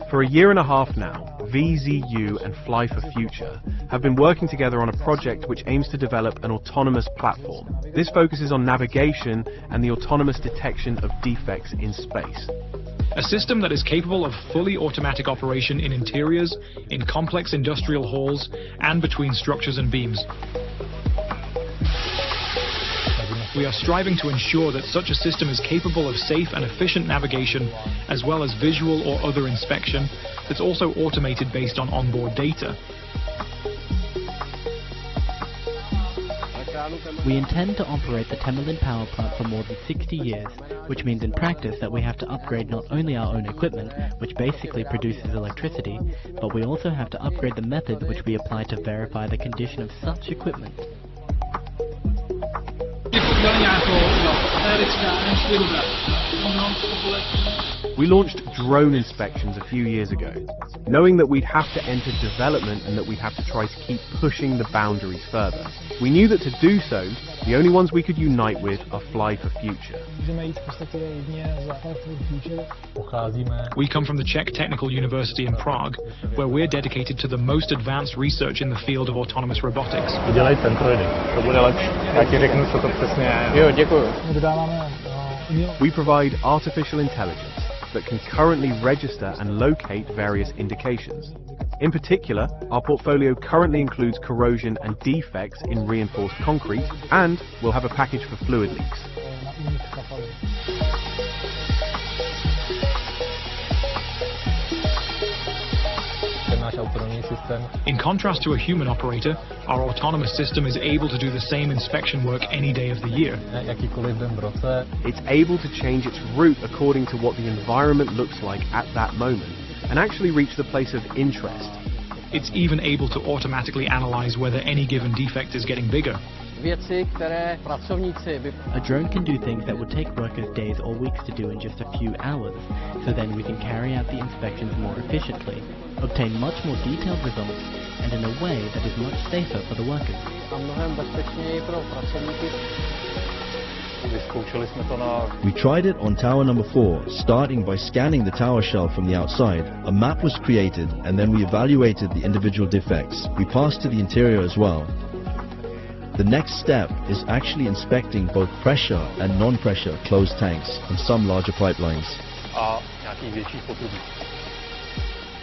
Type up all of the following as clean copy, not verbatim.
For a year and a half now, VZU and Fly for Future have been working together on a project which aims to develop an autonomous platform. This focuses on navigation and the autonomous detection of defects in space. A system that is capable of fully automatic operation in interiors, in complex industrial halls, and between structures and beams. We are striving to ensure that such a system is capable of safe and efficient navigation, as well as visual or other inspection, that's also automated based on onboard data. We intend to operate the Temelín power plant for more than 60 years, which means in practice that we have to upgrade not only our own equipment, which basically produces electricity, but we also have to upgrade the methods which we apply to verify the condition of such equipment. We launched drone inspections a few years ago, knowing that we'd have to enter development and that we'd have to try to keep pushing the boundaries further. We knew that to do so, the only ones we could unite with are Fly for Future. We come from the Czech Technical University in Prague, where we're dedicated to the most advanced research in the field of autonomous robotics. We provide artificial intelligence that can currently register and locate various indications. In particular, our portfolio currently includes corrosion and defects in reinforced concrete, and we'll have a package for fluid leaks. In contrast to a human operator, our autonomous system is able to do the same inspection work any day of the year. It's able to change its route according to what the environment looks like at that moment, and actually reach the place of interest. It's even able to automatically analyze whether any given defect is getting bigger. A drone can do things that would take workers days or weeks to do in just a few hours, so then we can carry out the inspections more efficiently, obtain much more detailed results, and in a way that is much safer for the workers. We tried it on tower number 4, starting by scanning the tower shell from the outside. A map was created, and then we evaluated the individual defects. We passed to the interior as well. The next step is actually inspecting both pressure and non-pressure closed tanks and some larger pipelines.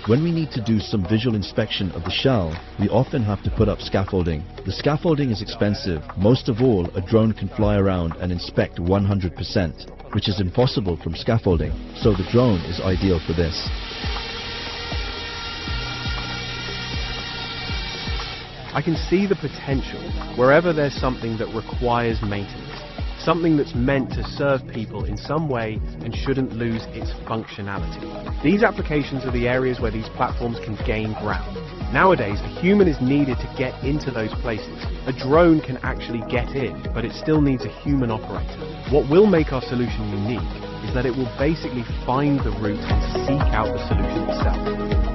When we need to do some visual inspection of the shell, we often have to put up scaffolding. The scaffolding is expensive. Most of all, a drone can fly around and inspect 100%, which is impossible from scaffolding, so the drone is ideal for this. I can see the potential wherever there's something that requires maintenance, something that's meant to serve people in some way and shouldn't lose its functionality. These applications are the areas where these platforms can gain ground. Nowadays, a human is needed to get into those places. A drone can actually get in, but it still needs a human operator. What will make our solution unique is that it will basically find the route and seek out the solution itself.